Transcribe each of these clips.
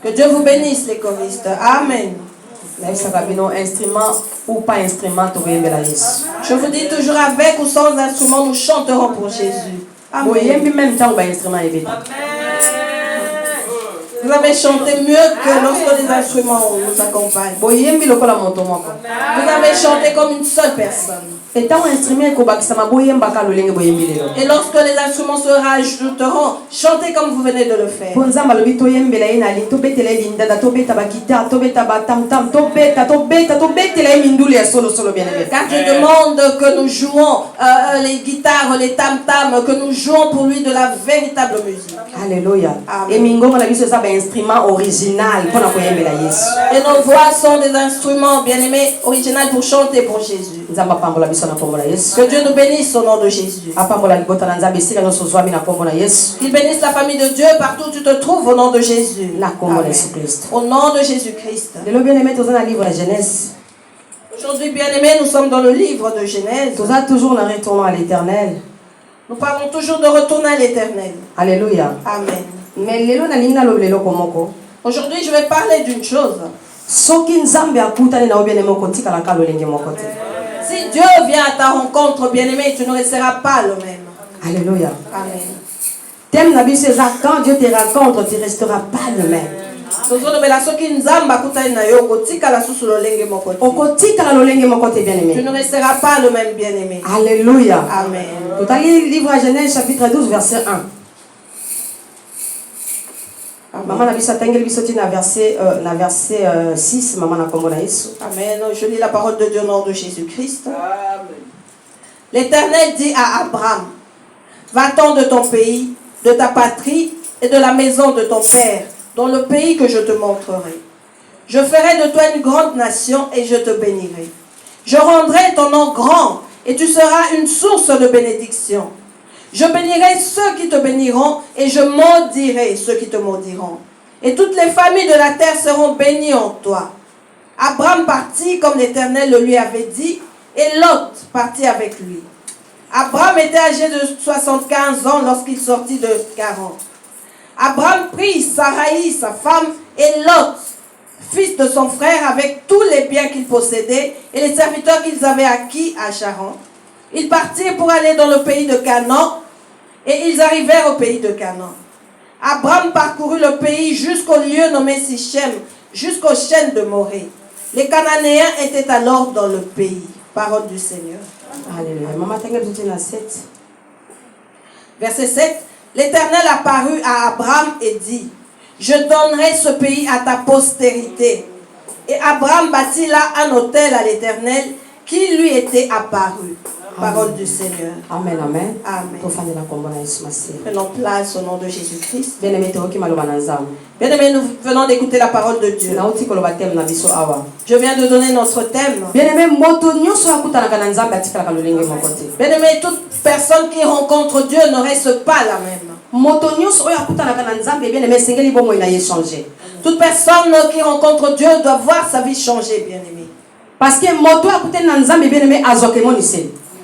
Que Dieu vous bénisse, les choristes. Amen. Instrument ou pas instrument, je vous dis toujours, avec ou sans instrument, nous chanterons pour Jésus. Amen. Vous avez chanté mieux que lorsque les instruments nous accompagnent. Vous avez chanté comme une seule personne. Et lorsque les instruments se rajouteront, chantez comme vous venez de le faire. Car Dieu demande que nous jouons les guitares, les tam-tams, que nous jouons pour lui de la véritable musique. Alléluia. Instrument original pour et nos voix sont des instruments bien-aimés originaux pour chanter pour Jésus. Que Dieu nous bénisse au nom de Jésus. Qu'il bénisse la famille de Dieu partout où tu te trouves au nom de Jésus. Au nom de Jésus-Christ. Aujourd'hui, bien-aimés, nous sommes dans le livre de Genèse. Toujours en retournant à l'éternel. Nous parlons toujours de retourner à l'éternel. Alléluia. Amen. Aujourd'hui, je vais parler d'une chose. Si Dieu vient à ta rencontre, bien-aimé, tu ne resteras pas le même. Alléluia. Amen. Quand Dieu te rencontre, tu ne resteras pas le même. Tu ne resteras pas le même, bien-aimé. Alléluia. Amen. Tout à l'heure, livre à Genèse, chapitre 12, verset 1. Maman a vu ça, verset 6. Maman a commis ça. Amen. Je lis la parole de Dieu au nom de Jésus-Christ. L'Éternel dit à Abraham: va-t'en de ton pays, de ta patrie et de la maison de ton père, dans le pays que je te montrerai. Je ferai de toi une grande nation et je te bénirai. Je rendrai ton nom grand et tu seras une source de bénédiction. Je bénirai ceux qui te béniront et je maudirai ceux qui te maudiront. Et toutes les familles de la terre seront bénies en toi. Abraham partit comme l'Éternel le lui avait dit et Lot partit avec lui. Abraham était âgé de 75 ans lorsqu'il sortit de Charan. Abraham prit Sarai, sa femme, et Lot, fils de son frère, avec tous les biens qu'il possédait et les serviteurs qu'ils avaient acquis à Charan. Ils partirent pour aller dans le pays de Canaan et ils arrivèrent au pays de Canaan. Abraham parcourut le pays jusqu'au lieu nommé Sichem, jusqu'aux chênes de Morée. Les Cananéens étaient alors dans le pays. Parole du Seigneur. Alléluia. Verset 7. L'Éternel apparut à Abraham et dit: je donnerai ce pays à ta postérité. Et Abraham bâtit là un autel à l'Éternel qui lui était apparu. Parole du Seigneur. Amen, amen. Amen. Prenons place au nom de Jésus-Christ. Bien-aimés, nous venons d'écouter la parole de Dieu. Je viens de donner notre thème. Bien-aimés, toute personne qui rencontre Dieu ne reste pas la même. Toute personne qui rencontre Dieu doit voir sa vie changer, bien-aimé. Parce que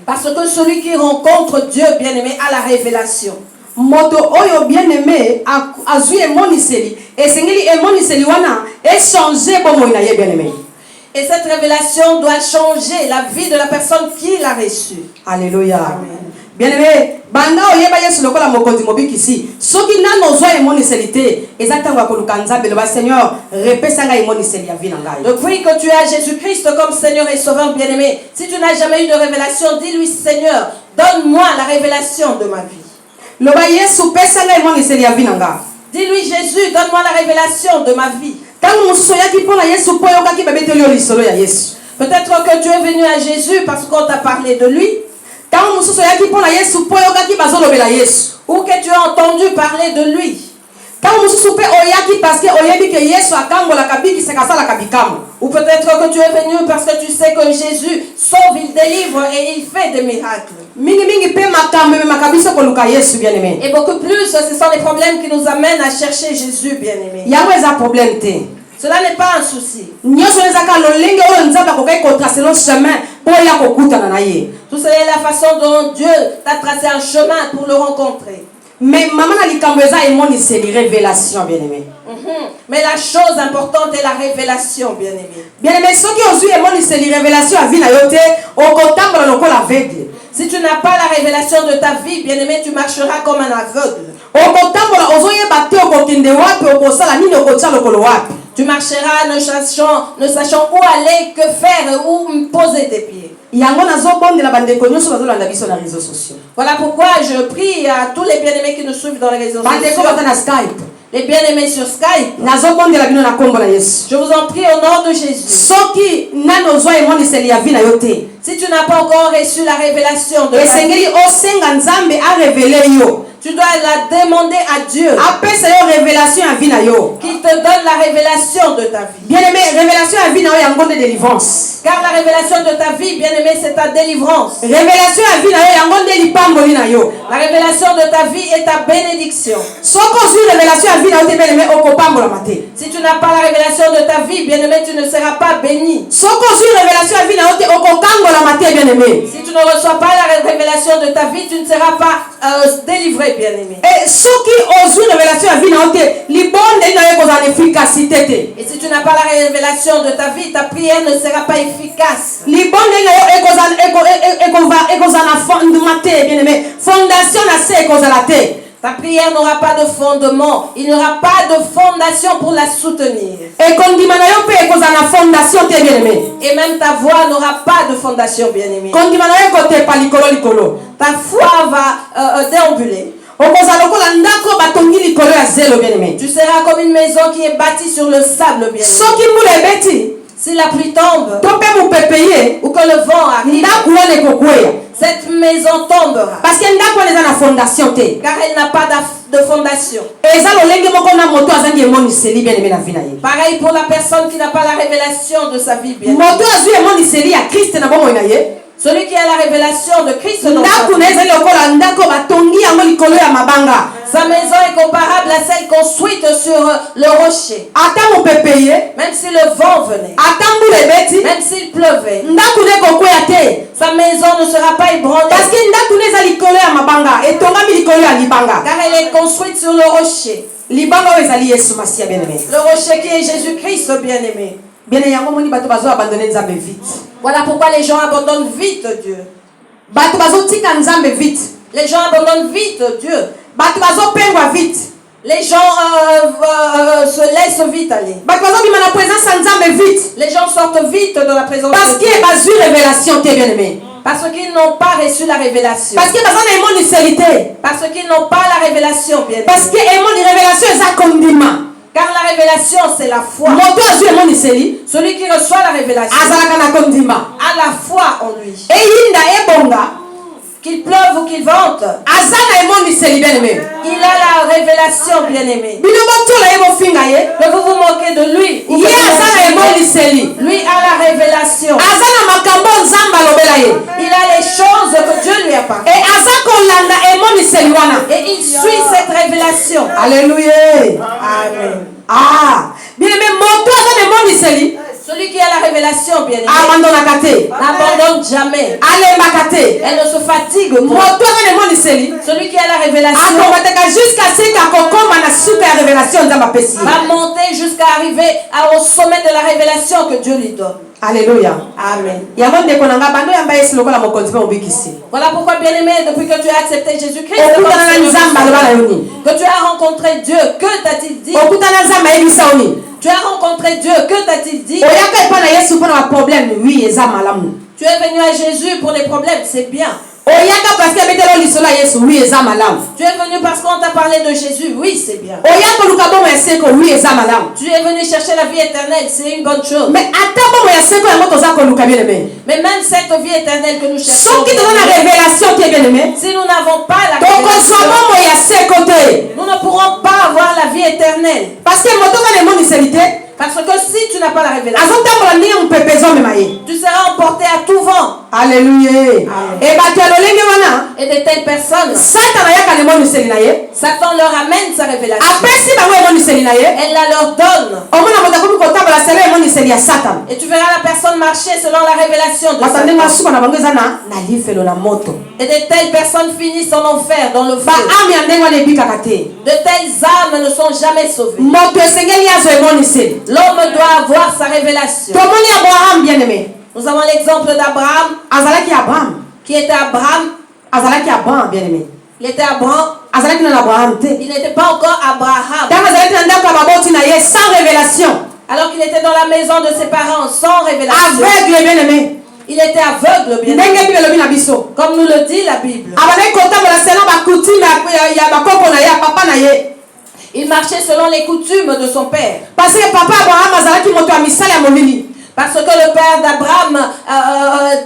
Parce que celui qui rencontre Dieu, bien-aimé, a la révélation. Moto oyo bien-aimé azui emoniseli esengeli emoniseli wana échanger bomo na ye bien-aimé. Et cette révélation doit changer la vie de la personne qui l'a reçue. Alléluia. Amen. Bien-aimé, banda oyeba Yesu lokola mokonzi mobikisi. Soki nano zwa emoniseli te, ezatanga koluka Nzambe le Seigneur, repesanga emoniseli ya vie na ngai. Depuis que tu as Jésus-Christ comme Seigneur et Sauveur, bien-aimé, si tu n'as jamais eu de révélation, dis-lui: Seigneur, donne-moi la révélation de ma vie. Loba Yesu pesanga emoniseli ya vie na ngai. Dis-lui: Jésus, donne-moi la révélation de ma vie. Peut-être que tu es venu à Jésus parce qu'on t'a parlé de lui. Ou que tu as entendu parler de lui. Ou peut-être que tu es venu parce que tu sais que Jésus sauve, il délivre et il fait des miracles. Et beaucoup plus, ce sont les problèmes qui nous amènent à chercher Jésus, bien-aimé. Cela n'est pas un souci. Tout cela est la façon dont Dieu t'a tracé un chemin pour le rencontrer. Mais maman a likambo eza emoniseli révélation bien-aimé. Mais la chose importante est la révélation, bien-aimé. Bien-aimé, ceux qui ont eu emoniseli révélation à vie na yote, okotambola lokola aveugle. Si tu n'as pas la révélation de ta vie, bien-aimé, tu marcheras comme un aveugle. Okotambola ozoyeba te okokende wapi okosala nini okotia lokolo wapi. Tu marcheras ne sachant où aller, que faire et où poser tes pieds. Yango nazobondela bandeko nyonso bazolanda biso na réseaux sociaux. Voilà pourquoi je prie à tous les bien-aimés qui nous suivent dans les réseaux Bandeko sociaux. baza na Skype. Les bien-aimés sur Skype. Nazobondela bino na kombo na Yesu. Je vous en prie au nom de Jésus. Soki nano ozwa emoniseli ya vie na yo te. Si tu n'as pas encore reçu la révélation de ta vie, Esengeli osenga Nzambe a révéler yo. tu dois la demander à Dieu Apesa yo révélation ya vie na yo. qu'il te donne la révélation de ta vie. Bien-aimé, révélation ya vie na yo yango de délivrance. Car la révélation de ta vie, bien-aimé, c'est ta délivrance. Révélation ya vie na yo yango de lipamboli na yo. La révélation de ta vie est ta bénédiction. Soko ozwi révélation ya vie na yo te bien-aimé okopambola mate. Si tu n'as pas la révélation de ta vie, bien-aimé, tu ne seras pas béni. Soko ozwi révélation ya vie na yo te okokangola mate bien-aimé. Si tu ne reçois pas la révélation de ta vie, tu ne seras pas délivré, bien-aimé. Et soki ozwi révélation ya vie na yo te libonde na yo kozala efficacité te. Et si tu n'as pas la révélation de ta vie, ta prière ne sera pas efficace. Libonde na yo ekozala fondement te bien-aimé. Fondation na se ekozala te. Ta prière n'aura pas de fondement. Il n'y aura pas de fondation pour la soutenir. Ekondima na yo pe ekozala fondation te bien-aimé. Et même ta voix n'aura pas de fondation, bien-aimé. Kondima na yo kotepa likolo likolo. Ta foi va déambuler. Okozala lokola ndako batongi likolo ya zelo bien-aimé. Tu seras comme une maison qui est bâtie sur le sable, bien-aimé. Soki mbula ebeti Si la pluie tombe to mpe mopepe ye ou que le vent arrive, ndako wana ekokweya. cette maison tombera. Parce que ndako wana eza na fondation te. Car elle n'a pas de fondation. Eza lolenge moko na moto azangi emoniseli bien-aimé na vie na ye. Pareil pour la personne qui n'a pas la révélation de sa vie, bien. Moto azwi emoniseli ya Christ na bomoi na ye. Celui qui a la révélation de Christ dans sa Ndako na vie, ezali lokola ndako batongi yango likolo ya mabanga. sa maison est comparable à celle construite sur le rocher. Ata mopepe ye, Même si le vent venait, ata mbula ebeti, même s'il pleuvait, ndako na ekokweya te. sa maison ne sera pas ébranlée. Parce que ndako na eza likolo ya mabanga, etongami likolo ya libanga. Car elle est construite sur le rocher. Libanga oyo ezali Yesu Masiya bien-aimé. Le rocher qui est Jésus-Christ, bien-aimé. Bien-aimé yango moni bato bazo abandonner Nzambe vite. Voilà pourquoi les gens abandonnent vite Dieu. Bato bazo tika Nzambe vite. Les gens abandonnent vite Dieu. Bato bazo pengwa vite. Les gens se laissent vite aller. Bato bazo bima na présence ya Nzambe vite. Les gens sortent vite de la présence Parce de Dieu. que bazwi révélation te bien-aimé. Parce qu'ils n'ont pas reçu la révélation. Parce que baza na emoniseli te. Parce qu'ils n'ont pas la révélation, bien. Parce que emoni révélation eza kondima. Car la révélation, c'est la foi. Moto azwi emoniseli Celui qui reçoit la révélation azalaka na kondima. a la foi en lui. Eyinda ebonga Qu'il pleuve ou qu'il vente, aza na emoniseli bien-aimé. il a la révélation, bien-aimé. Bino botola ye bofinga ye. Que vous vous moquez de lui. Ou que Ye vous aza na moquez de emoniseli. lui. Lui a la révélation. Aza na makambo Nzambe alobela ye. Il a les choses que Dieu lui a parlé. Et aza kolanda emoniseli wana. Et il suit cette révélation. Alléluia. Amen. Ah, bien-aimé, moto aza na emoniseli Celui qui a la révélation, bien-aimé, abandonaka te. n'abandonne jamais. Alembaka te. Elle ne se fatigue pas. Moto aza na emoniseli Celui qui a la révélation akomataka jusqu'à ce kakokoma na suka ya révélation Nzambe apesi ye. va monter jusqu'à arriver au sommet de la révélation que Dieu lui donne. Alléluia. Amen. Yango ndeko na nga bando yamba Yesu lokola mokonzi mpe mobikisi. Voilà pourquoi, bien-aimé, depuis que tu as accepté Jésus-Christ, Okutana na Nzambe aloba na yo nini? que tu as rencontré Dieu, que t'a-t-il dit? Okutana na Nzambe ayebisa yo nini? Tu as rencontré Dieu, que t'a-t-il dit? Oyaka epai na Yesu mpona baproblème, oui eza malamu. Tu es venu à Jésus pour les problèmes, c'est bien. Oyaka parce que abetela yo lisolo ya Yesu, oui eza malamu. Tu es venu parce qu'on t'a parlé de Jésus, oui, c'est bien. Oyaka oluka bomo ya seko, oui eza malamu. Tu es venu chercher la vie éternelle, c'est une bonne chose. Mais ata bomo ya seko yango toza koluka bien-aimé. Mais même cette vie éternelle que nous cherchons, Soki toza na révélation te bien-aimé, si nous n'avons pas la tokozwa révélation, bomo ya seko te. nous ne pourrons pas avoir la vie éternelle. Parce que moto aza na emoniseli te. Parce que si tu n'as pas la révélation, azotambola ndenge mopepe ezomema ye. tu seras emporté à tout vent. Alléluia. Et bato ya lolenge wana Et de telles personnes, Satan ayaka na emoniseli na ye. Satan leur amène sa révélation. Apesi bango emoniseli na ye. Elle la leur donne. Omona moto akomi kotamba Et tu verras la personne marcher selon la révélation de Satan. Et de telles personnes finissent en enfer, dans le feu. De telles âmes ne sont jamais sauvées. L'homme doit avoir sa révélation. Nous avons l'exemple d'Abraham, qui était Abraham. Il était Abraham. Il n'était pas encore Abraham. Sans révélation. Alors qu'il était dans la maison de ses parents sans révélation. Aveugle, bien-aimé. Il était aveugle, bien aimé. Comme nous le dit la Bible. Il marchait selon les coutumes de son père. Parce que papa Abraham Parce que le père d'Abraham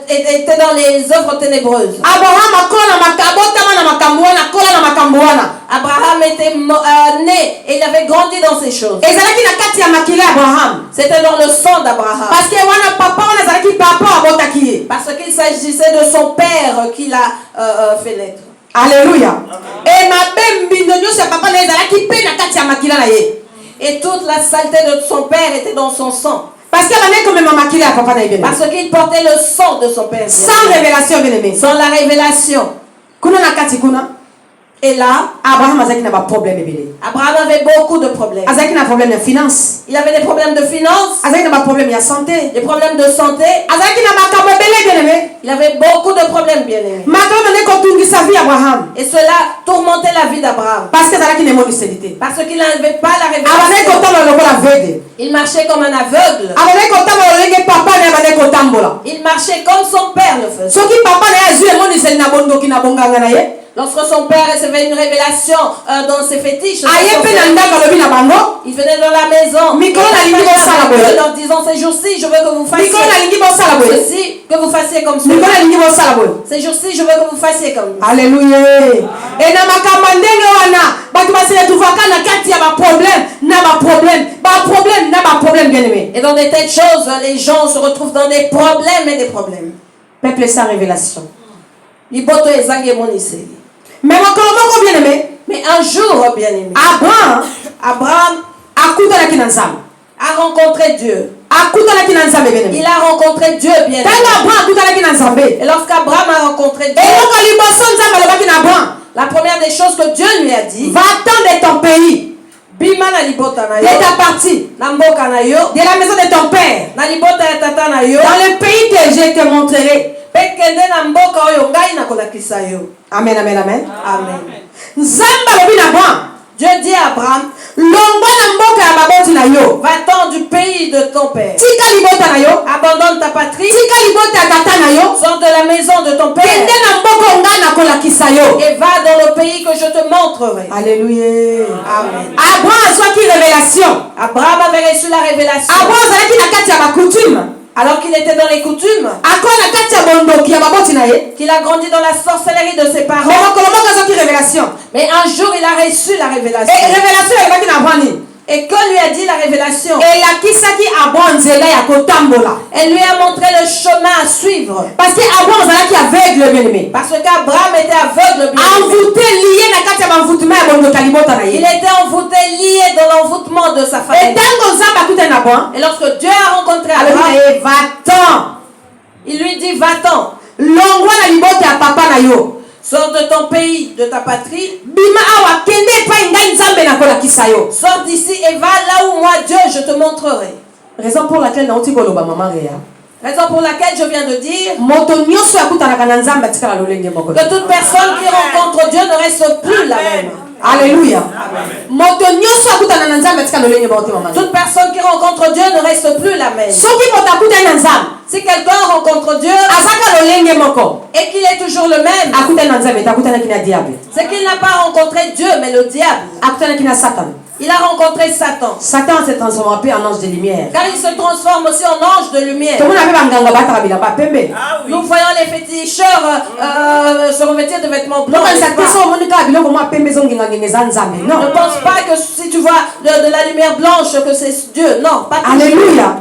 était dans les œuvres ténébreuses. Abraham était né et il avait grandi dans ces choses. C'était dans le sang d'Abraham. Parce qu'il s'agissait de son père qui l'a fait naître. Alléluia. Et toute la saleté de son père était dans son sang. Parce qu'il portait le sang de son père. Sans révélation, bien aimé. Sans la révélation. Et là, Abraham avait beaucoup de problèmes. Il avait des problèmes de finances, des problèmes de santé. Il avait beaucoup de problèmes, bien aimé. Et cela tourmentait la vie d'Abraham. Parce qu'il n'avait pas la révélation. Il marchait comme un aveugle. Il marchait comme son père le faisait. Lorsque son père recevait une révélation dans ses fétiches, il venait dans la maison en leur disant: ces jours-ci, je veux que vous fassiez ceci, que vous fassiez comme cela. Ces jours-ci, je veux que vous fassiez comme ça. Alléluia. Et dans de telles choses, les gens se retrouvent dans des problèmes et des problèmes. Peuple sans révélation. Mais un jour, bien aimé, Abraham a rencontré Dieu. Il a rencontré Dieu, bien aimé. Et lorsqu'Abraham a rencontré Dieu, la première des choses que Dieu lui a dit: va-t'en de ton pays, de ta partie, de la maison de ton père, dans le pays que je te montrerai. Amen, amen, amen. Amen. Dieu dit à Abraham: va-t'en du pays de ton père. Abandonne ta patrie. Sors de la maison de ton père. Et va dans le pays que je te montrerai. Alléluia. Amen. Abraham avait reçu la révélation. Alors qu'il était dans les coutumes, qu'il a grandi dans la sorcellerie de ses parents. Mais un jour, il a reçu la révélation. Et que lui a dit la révélation? Elle lui a montré le chemin à suivre. Parce qu'Abraham était aveugle, bien-aimé. Il était envoûté, lié dans l'envoûtement de sa famille. Et lorsque Dieu a rencontré Abraham, il lui dit: va-t'en. Sors de ton pays, de ta patrie. Sors d'ici et va là où moi, Dieu, je te montrerai. Raison pour laquelle je viens de dire que toute personne qui rencontre Dieu ne reste plus la même. Alléluia. Toute personne qui rencontre Dieu ne reste plus la même. Si quelqu'un rencontre Dieu et qu'il est toujours le même, c'est qu'il n'a pas rencontré Dieu mais le diable. Il a rencontré Satan. Satan s'est transformé en ange de lumière. Car il se transforme aussi en ange de lumière. Nous voyons les féticheurs se revêtir de vêtements blancs. Ne pense pas que si tu vois de la lumière blanche que c'est Dieu. Non, pas tout. Alléluia.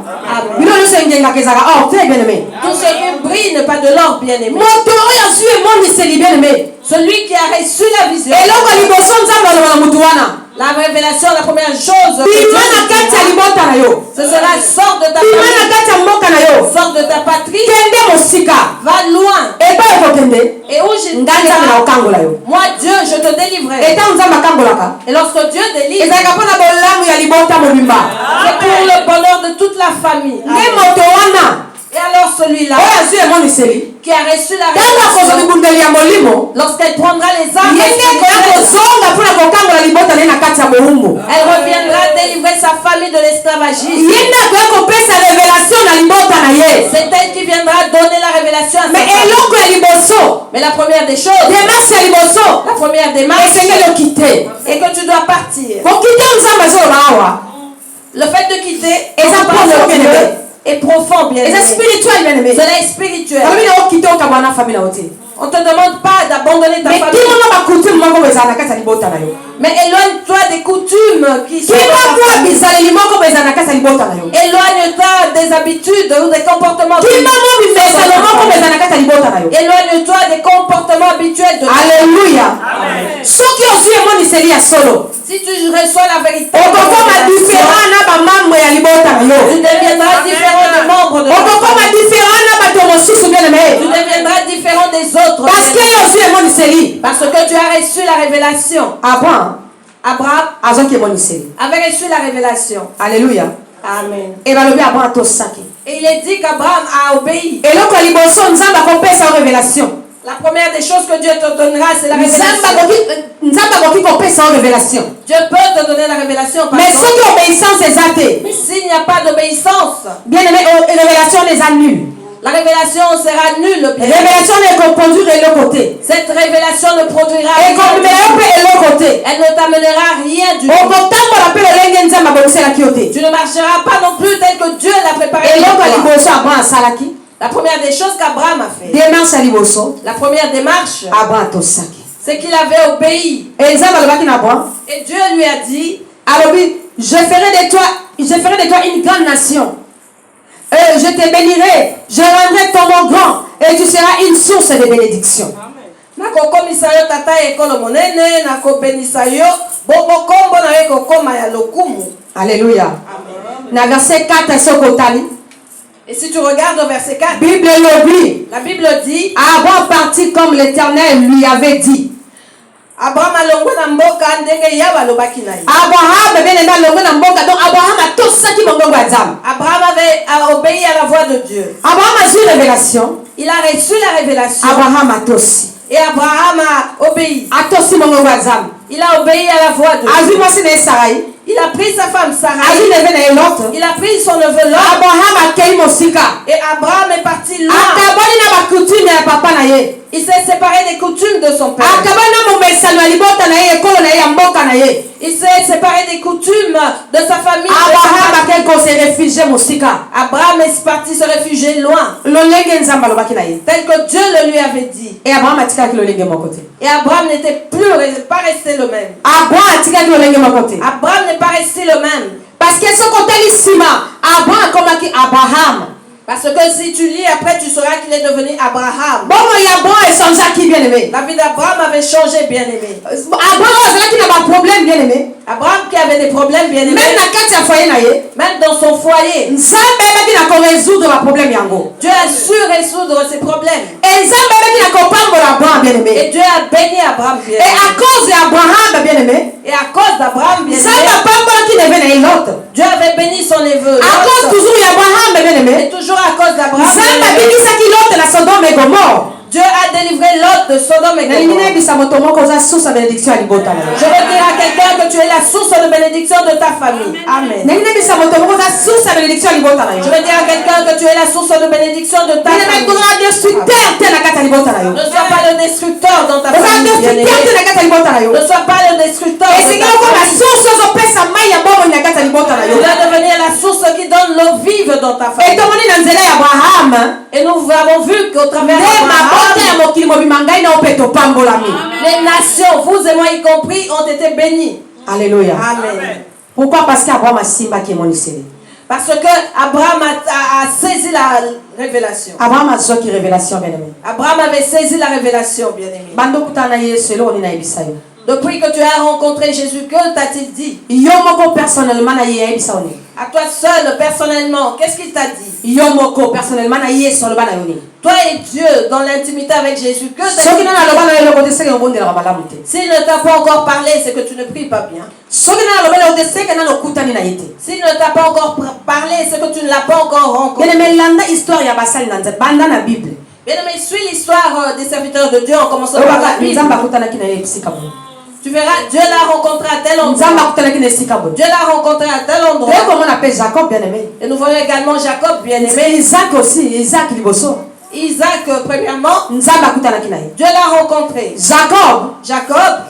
Tout ce qui brille n'est pas de l'or, bien-aimé. Celui qui a reçu la vision. La révélation, la première chose que bima Dieu na te kati ya dira, libota na yo, ce sera sors de ta bima na famille, kati ya mboka na yo, sors de ta patrie, kende mosika va loin. epai okokende Et où je nga nzambe na dirai, okangola yo. moi Dieu, je te délivrerai. Eta nzambe akangolaka Et lorsque Dieu délivre, ezalaka mpo na bolamu ya libota mobimba. c'est pour le bonheur de toute la famille. nde Amen. moto wana Et alors celui-là oyo azwi emoniseli qui a reçu la ntango akozwa révélation, bibundeli ya molimo lorsqu'elle prendra les armes, ye nde koya kozonga mpona kokangola libota naye na kati ya bowumbu. elle reviendra délivrer sa famille de l'esclavagisme. ye nde akoya kopesa revelation na libota na ye. C'est elle qui viendra donner la révélation à sa mais famille. eloko ya liboso, Mais la première des choses, demarche ya liboso la première démarche, esengeli okite. est que tu dois partir. kokite nzambe azoloba awa Le fait de quitter eza ton profond bien aimé, est profond, bien eza aimé. spirituel bien aimé. Cela est spirituel. alobi na okite okabwa na famille na yo te. On ne te demande pas d'abandonner ta mais famille. timona bakutime moko boye ezala na kati ya libota na yo. Mais éloigne-toi des coutumes qui sont dans ta kimamwa famille. bizaleli moko boye ezala na kati ya libota na yo. Éloigne-toi des habitudes ou des comportements. kimamwa bimeselo moko boye ezala na kati ya libota na yo. Éloigne-toi des comportements habituels de ta famille. Alléluia. soki ozwi emoniseli ya solo Si tu reçois la vérité, okokoma différent na bamambre ya libota na yo. tu deviendras différent des membres de ta okokoma famille. différent na bato mosusu bien Tu aimé, deviendras différent des autres. parce que yo ozwi emoniseli. Parce que tu as reçu la révélation. Abraham Abraham azwaki emoniseli. avait reçu la révélation. Alléluia. Amen. e balobi Abraham atosaki. Et il est dit qu'Abraham a obéi. eloko ya liboso nzambe akopesa yo révélation. La première des choses que Dieu te donnera, c'est la révélation. nzambe akoki kopesa yo révélation. Dieu peut te donner la révélation. mais soki obéissance eza te, Mais s'il n'y a pas d'obéissance, bien aimé, révélation eza nulle. la révélation sera nulle. Bien. révélation ekoproduire eloko te, Cette révélation ne produira rien. ekomemela yo mpe eloko te. Elle ne t'amènera rien du tout. okotambola mpe lolenge nzambe abomiselaki yo te. Tu ne marcheras pas non plus tel que Dieu l'a préparé. eloko ya pour toi. liboso Abraham asalaki, La première des choses qu'Abraham a fait, démarche ya liboso la première démarche, Abraham atosaki. c'est qu'il avait obéi. e nzambe alobaki na Abraham, Et Dieu lui a dit, alobi je ferai de toi une grande nation. Je te bénirai, je rendrai ton nom grand et tu seras une source de bénédiction. nakokomisa yo tata ya ekolo monene, nakobénisa yo, bongo kombo na yo ekokoma ya lokumu. Alléluia. Na verset 4 sokotali, Et si tu regardes au verset 4, Bible lobi, la Bible dit, Abraham partit comme l'Éternel lui avait dit. Abraham alongwe na mboka ndenge Yawe alobaki na ye. Abraham bien aimé alongwe na mboka, donc Abraham atosaki mongongo ya nzambe. Abraham a obéi à la voix de Dieu. Abraham a reçu révélation, Il a reçu la révélation. Abraham atosi. Et Abraham a obéi. Atosi mongongo ya nzambe. Il a obéi à la voix de Dieu. Azwi mwasi na ye Sarai, Il a pris sa femme Sarah. azwi neve na ye Lot. Il a pris son neveu Lot. Abraham akei mosika, Et Abraham est parti loin. akaboli na bakutime ya papa na ye, Il s'est séparé des coutumes de son père. akaboli na momesano ya libota na ye, ekolo na ye ya mboka na ye. Il s'est séparé des coutumes de sa famille. Abraham akei kose réfugie mosika, Abraham est parti se réfugier loin. lolenge nzambe alobaki na ye. Tel que Dieu le lui avait dit. E Abraham atikaki lolenge moko te. Et Abraham n'était pas resté le même. Abraham atikaki lolenge moko te. Abraham n'est pas resté le même. Parce que soki otali nsima, Abraham akomaki Abraham. Parce que si tu lis après, tu sauras qu'il est devenu Abraham. bongo ya Abraham echangeaki bien aimé. La vie d'Abraham avait changé, bien aimé. Abraham azalaki na baproblème bien aimé, Abraham qui avait des problèmes, bien aimé. même na kati ya foyer na ye, Même dans son foyer. nzambe ayebaki na korésoudre baproblème yango. Dieu a su résoudre ses problèmes. E nzambe ayebaki na kopambola Abraham bien aimé. Et Dieu a béni Abraham, bien Et aimé. à cause d'Abraham, bien aimé, Et à cause d'Abraham, bien ça aimé, n'a pas pas qui devait naître l'autre. Dieu avait béni son neveu. À cause Lot. toujours d'Abraham, bien Et aimé, toujours à cause d'Abraham, ça bien n'a aimé, pas dit ça qui l'autre la Sodome et Gomorre. Dieu a délivré Lot de Sodome et Je Gomorrhe. Je veux dire à quelqu'un que tu es la source de bénédiction de ta famille. Amen. Je veux dire à quelqu'un que tu es la source de bénédiction de ta famille. Ne sois pas le destructeur dans ta famille. Bien-aimé. Ne sois pas le destructeur de ta famille. Tu dois devenir la source qui donne l'eau vive dans ta famille. Et nous avons vu qu'au travers d'Abraham, les nations, vous et moi y compris, ont été bénies. Alléluia. Amen. Pourquoi? Parce qu'Abraham a simba qui est mon lycée. Parce que Abraham a saisi la révélation. Abraham a révélation, bien aimé. Abraham avait saisi la révélation, bien aimé. Bando kutana Yesu leo ninaibisa yo. Depuis que tu as rencontré Jésus, que t'a-t-il dit? Yo moko personnellement na ye bisa oni. À toi seul, personnellement, qu'est-ce qu'il t'a dit? Yo moko personnellement na ye solo bana yoni. Toi et Dieu, dans l'intimité avec Jésus, que Soki t'a-t-il na na loba dit? na yo kote seke ngondela malamu te. S'il ne t'a pas encore parlé, c'est que tu ne pries pas bien. Soki na loba na kote seke na lokutani na yete. S'il ne t'a pas encore parlé, c'est que tu ne l'as pas encore rencontré. Yene melanda histoire ya basali na nzambe banda na Bible. Bien aimé, suis l'histoire des serviteurs de Dieu en commençant par la Bible. Nzamba kutana kina ye pisika bo. Tu verras, Dieu l'a rencontré à tel endroit. Nzamba kutana kina sika bo. Dieu l'a rencontré à tel endroit. Et comment on appelle Jacob bien aimé? Et nous voyons également Jacob, bien aimé. Mais Isaac aussi, Isaac liboso. Isaac, premièrement, Nzamba kutana kina ye. Dieu l'a rencontré. Jacob,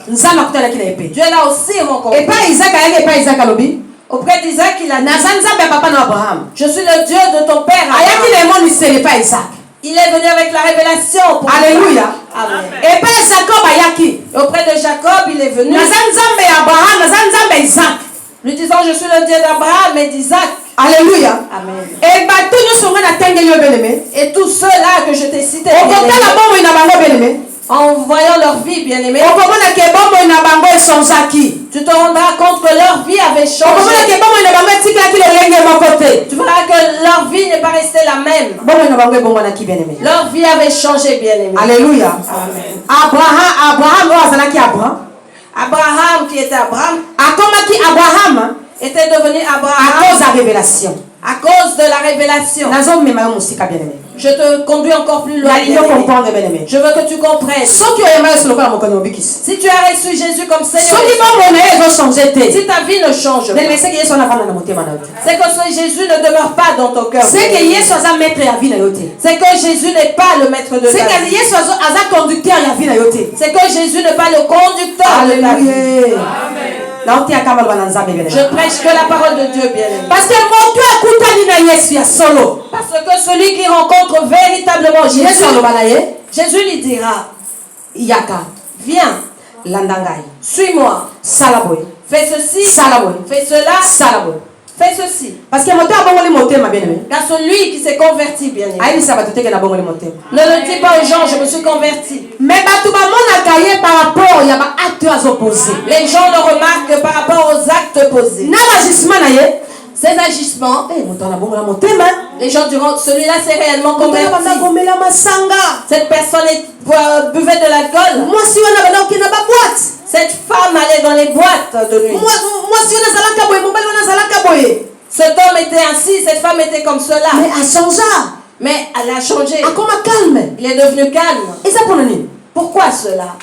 Nzamba kutana kina ye. Dieu l'a aussi rencontré. Et pas Isaac ayeke pas Isaac alobi. Auprès d'Isaac, il a dit, Nazan Nzamba papa na Abraham. je suis le Dieu de ton père Ayaki Abraham. le monde c'est pas Isaac. Il est venu avec la révélation. Pour Alléluia. Amen. Et pas Jacob ayaki. Et auprès de Jacob, il est venu, Nazan Nzamba Abraham, Nazan Nzamba Isaac. lui disant, je suis le Dieu d'Abraham et d'Isaac. Alléluia. Amen. Et bato nyoso ngana tenge yo beleme. Et tous ceux-là que je t'ai cités, O bien-aimés, kotala bomo ina bango beleme. en voyant leur vie, bien aimée, O komona ke bomo ina bango esonzaki. tu te rendras compte que leur vie avait O komona changé. ke bomo ina bango etikaki lolenge moko te. Tu verras que leur vie n'est pas restée la même. Bomo ina bango ebongwanaki bien-aimé. Leur vie avait changé, bien aimé. Alléluia. Amen. Abraham oyo azalaki Abraham. Abraham, qui était Abraham, Akomaki Abraham était devenu à Abraham cause de la révélation. à cause de la révélation. Nazomema yo mosika bien-aimé. Je te conduis encore plus loin. Nalingi bien-aimé. comprendre bien-aimé. Je veux que tu comprennes. Soki oyema yo solokola mokonzi mobikisi. Si tu as reçu Jésus comme Seigneur, Soki bomo na ye ezochange te. si ta vie ne change pas, Bien-aimé, c'est que Yesu anavanda na motema na yo te. c'est que ce Jésus ne demeure pas dans ton cœur. C'est que Yesu aza maître ya vie na yo te. C'est que Jésus n'est pas le maître de C'est ta que vie. Yesu aza conducteur ya vie na yo te. C'est que Jésus n'est pas le conducteur de ta vie. Alléluia. Na otiaka malwa na nzambe bien-aimé. Je prêche que la parole de Dieu, bien aimé. Parce que moto akutani na Yesu ya solo. Parce que celui qui rencontre véritablement Yesu Jésus, aloba na ye Jésus lui dira, yaka viens, landa ngai. suis-moi, Sala boye. fais ceci, Sala boye. fais cela, Sala boye. fais ceci. Parce que moto abongoli motema bien-aimé. Car celui qui s'est converti, bien aimé, Ayebisa bato teke na bongoli motema. ne le dis pas aux gens, je me suis converti. Mais bato bamonaka ye par rapport ya baacte azopose. Les gens le remarquent par rapport aux actes posés. Na bagissement na ye. Ces agissements, Moto anabongola motema. les gens diront, celui-là s'est réellement Moto converti. banda komela masanga. Cette personne buvait de l'alcool. Mwasi wana banda okenda baboite. Cette femme allait dans les boîtes de nuit. Mwasi wana azalaka boye, mobali wana azalaka boye. Cet homme était ainsi, cette femme était comme cela. Mais achangea. Mais elle a changé. Akoma calme. Il est devenu calme. Eza mpona nini? Pourquoi cela?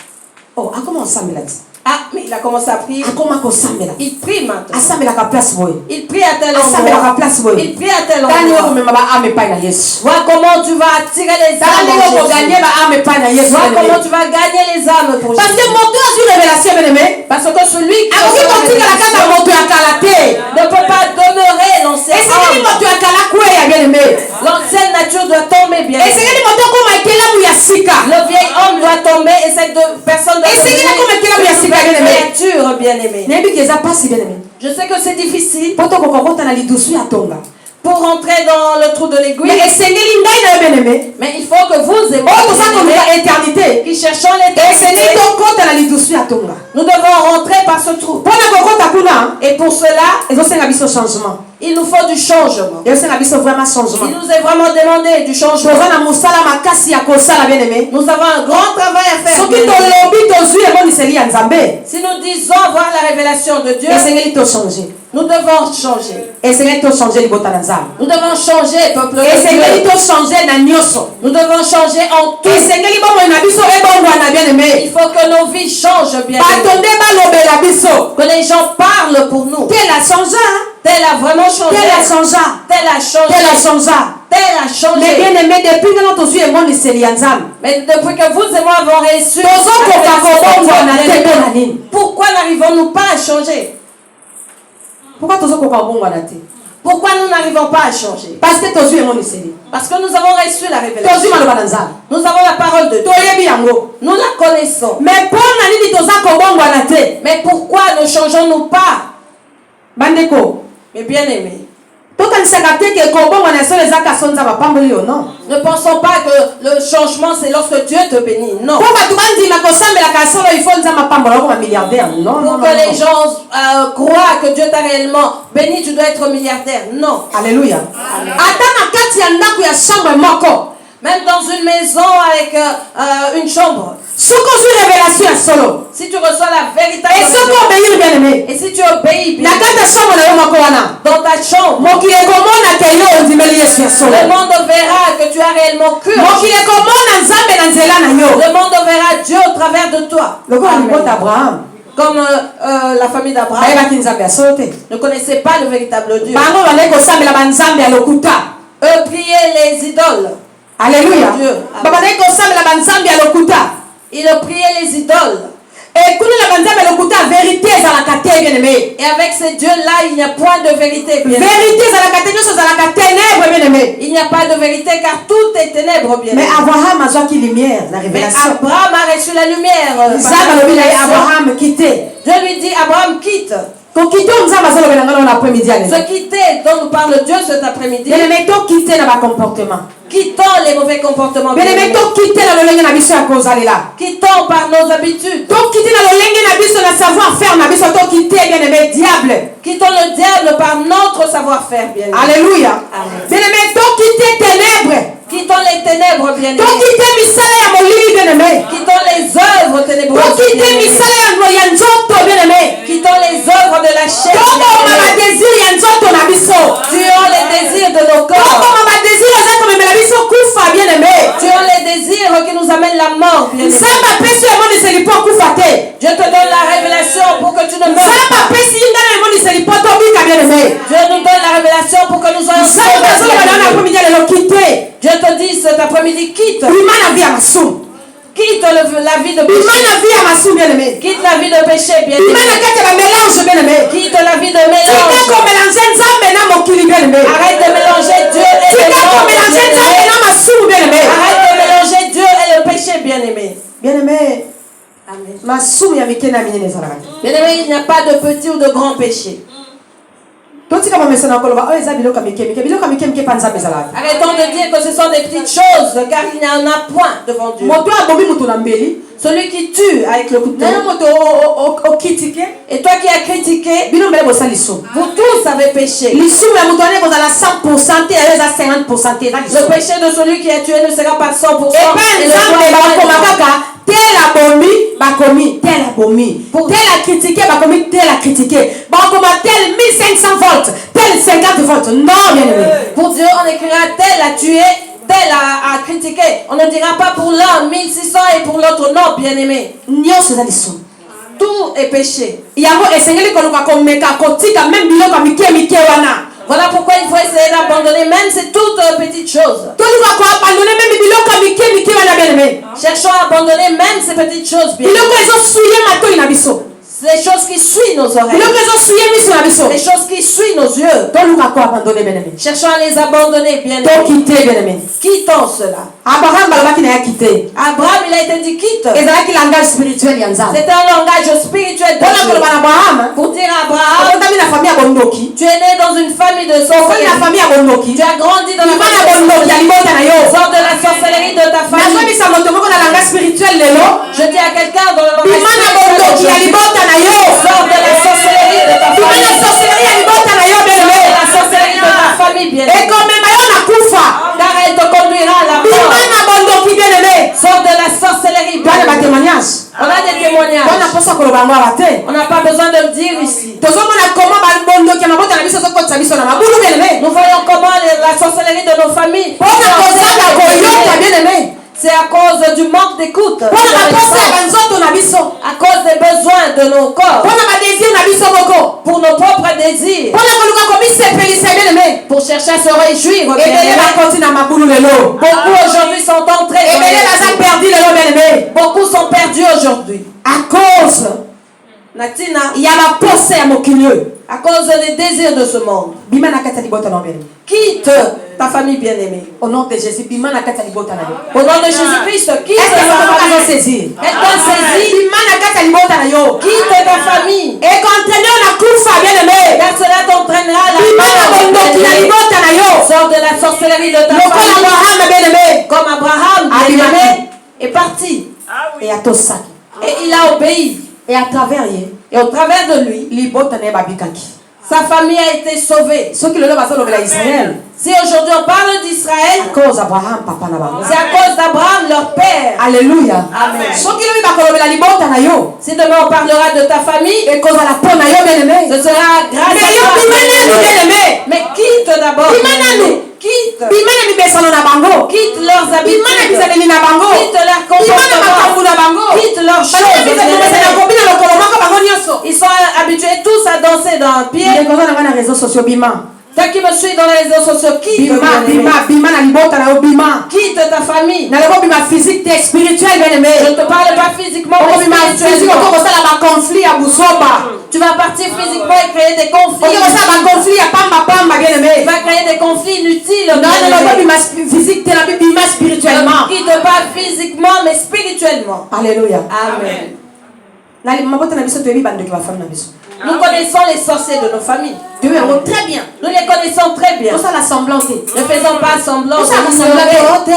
Oh, akoma osambela ti. Ah, mais il a commencé à prier. Akoma kosambela. Il prie maintenant. Asambelaka place boye. Il prie à tel Asambelaka endroit. place boye. Il prie à tel Tani yo endroit. komema baame epai na Yesu. Vois comment tu vas attirer les Tani âmes yo pour Jésus. koganye baame epai na Yesu. Vois comment tu vas gagner les âmes pour Parce que Jésus. moto azwi révélation bien-aimé. Parce que celui qui Akoki kotikala kaka moto ya kala te. ne peut pas demeurer l'ancien Esengeli homme. moto ya kala kweya bien-aimé. L'ancienne nature doit tomber bien. Esengeli moto akoma ekelamu ya sika. Le vieil homme doit tomber et cette personne doit Et c'est qu'il a comme devenir quel homme il y a une sika, bien nouvelle aimé. créature bien-aimée. Nayebi ke eza pasi bien-aimé. Je sais que c'est difficile Po tokokokota na lidusu ya tonga. pour rentrer dans le trou de Mais l'aiguille, esengeli ngai na yo bien-aimé. mais il faut que vous et moi, Oyo toza bien-aimés, koluka éternité. qui cherchons Esengeli l'éternité, tokota na lidusu ya tonga. nous devons rentrer par ce trou. Mpona kokota kuna Et pour cela, ezosenga biso changement. il nous faut du changement. Ezosenga biso vraiment changement. Il nous est vraiment demandé du changement. toza na mosala makasi ya kosala bien-aimé. Nous avons un grand travail à faire. Soki bien-aimés. tolobi tozwi emoniseli ya nzambe. Si nous disons voir la révélation de Dieu, Esengeli tochange. nous devons changer. Esengeli tochange libota na nzambe. Nous devons changer, peuple de Esengeli Dieu. tochange na nyonso. Nous devons changer en tout. Esengeli bomoi na biso ebongwana bien-aimé. Il faut que nos vies changent bien. bato nde balobela biso. Que les gens parlent pour nous. Tel a changé. Tel a vraiment changé. Tel a changé. Tel a changé. Tel a changé. Tel a Mais changé. bien-aimé, depuis que nous avons emoniseli ya nzambe. Mais depuis que vous et moi avons reçu, tozokoka kobongwana te mpona nini? pourquoi n'arrivons-nous pas à changer? Pourquoi tozokoka kobongwana te? Pourquoi nous n'arrivons pas à changer? Parce que tozwi emoniseli. Parce que nous avons reçu la révélation. Tozwi maloba na nzambe. Nous avons la parole de Dieu. Toyebi yango. Nous la connaissons. Mais mpona nini toza kobongwana te? Mais pourquoi ne changeons-nous pas? Bandeko, Mais bien aimés, totala Ne pensons pas que le changement c'est lorsque Dieu te bénit. Non. Pour que les gens croient que Dieu t'a réellement béni, tu dois être milliardaire. Non. Alléluia. Même dans une maison avec une chambre. Si tu reçois la véritable révélation, et si tu obéis bien dans ta chambre, le monde verra que tu as réellement cru. Le monde verra Dieu au travers de toi. Comme la famille d'Abraham ne connaissait pas le véritable Dieu. Eux priaient les idoles. Alléluia. Il a prié les idoles. Et avec ces dieux-là, il n'y a point de vérité. Il n'y a pas de vérité car tout est ténèbres. Mais Abraham a reçu la révélation. Abraham a reçu la lumière. Dieu lui dit, Abraham, quitte. Ce quitter dont nous parle Dieu cet après-midi. Quittons les mauvais comportements. Quittons par nos habitudes. Quittons le diable par notre savoir-faire. Alléluia. Quittons les ténèbres, bien-aimés. Quittons les œuvres ténébreuses. Quittons les œuvres de la chair. Tuons les désirs de nos corps. Tuons les désirs qui nous amènent la mort, bien-aimés. Dieu te donne la révélation pour que tu ne meurs pas. Dieu nous donne la révélation pour que nous soyons sauvés. Dieu te dit cet après-midi, quitte. Quitte la vie de péché. Quitte la vie de péché, bien aimé. Quitte la vie de mélange. Arrête de mélanger Dieu et le monde. Arrête de mélanger Dieu et le péché, bien aimé. Bien-aimé. Amen. Bien-aimé, il n'y a pas de petit ou de grand péché. Arrêtons de dire que ce sont des petites choses, car il n'y en a point devant Dieu. Celui qui tue avec le couteau. Et toi qui as critiqué, vous tous avez péché. Le péché de celui qui a tué ne sera pas 100%. Tel a critiqué, tel a critiqué. Tel 1500 volts, tel 50 volts. Non, bien aimé. Pour Dieu, on écrira tel a tué, tel a critiqué. On ne dira pas pour l'un 1600 et pour l'autre non, bien aimé. Tout est péché. Voilà pourquoi il faut essayer d'abandonner même ces toutes petites choses. Cherchons à abandonner même ces petites choses. Bien. Les choses qui suivent nos oreilles. Les choses qui suivent nos yeux. Cherchons à les abandonner, bien aimé. Quittons cela. Abraham, il a été dit quitte. C'était un langage spirituel de Dieu. Pour dire à Abraham, tu es né dans une famille de sorcellerie. Tu as grandi dans la famille de sorcellerie. Sors de la sorcellerie de ta famille. Je dis à quelqu'un dans le langage spirituel, sors de la sorcellerie de ta famille. Sors de la sorcellerie de ta famille, bien aimé. Car elle te conduira à la mort. Sors de la sorcellerie. On a des témoignages. On n'a pas besoin de le dire ici. Nous voyons comment la sorcellerie de nos familles. C'est à cause du manque d'écoute. À cause des besoins de nos corps. Pour nos propres désirs. Pour chercher à se réjouir. Beaucoup aujourd'hui sont entrés. Beaucoup sont perdus aujourd'hui. À cause. Natina. Il y a la pensée à mon à cause des désirs de ce monde. Quitte ta famille bien-aimée. Au nom de Jésus. Au nom de Jésus-Christ, quitte ta famille. Quitte ta famille. Car cela t'entraînera à la mort. sorcellerie de ta Lokola famille. Abraham bien-aimé. Comme Abraham, bien-aimé, est parti. Et à Tosaki. Et il a obéi. Et à travers lui, Et au travers de lui, libota ne babikaki. sa famille a été sauvée. Ce qui le baso le Israël. Si aujourd'hui on parle d'Israël, À cause d'Abraham, papa na bango. c'est à cause d'Abraham, leur père. Alléluia. Amen. Ce qui le bakolo la libota na yo. Si demain on parlera de ta famille, Et cause à la peau na yo bien-aimé. ce sera grâce Mais à yo toi. bimana bien-aimé. Mais quitte d'abord. Bimana Quitte. Bimana bibesano na bango. Quitte leurs Bimana habitudes. bizaleli na bango. Quitte leur Bimana makambu comportement. na bango. Quitte leurs Parce choses. que bizaleli na kobina lokolo moko bango nyonso. Ils sont habitués tous à danser dans un pied. Les causes na les réseaux sociaux bima. Toi qui me suis dans les réseaux sociaux, quitte. Bima na libota na yo bima. Quitte ta famille. Na leko bima physique et spirituel bien-aimé. Je ne te parle pas physiquement, Oko mais bima physique spirituellement. oko kosala ba conflit ya busoba. Tu vas partir physiquement et créer des conflits. Oko kosala ba conflit ya pamba pamba Tu bien-aimé. vas créer des conflits inutiles. Non, bien-aimé. bima physique te la bima spirituellement. Ne quitte pas physiquement, mais spirituellement. Alléluia. Amen. Na mabota na biso to yebi bando ki ba femme na biso. Nous connaissons les sorciers de nos familles. Tu veux on très bien. Nous les connaissons très bien. Tout ça la semblante. Ne faisons pas semblant. Tout ça la semblante.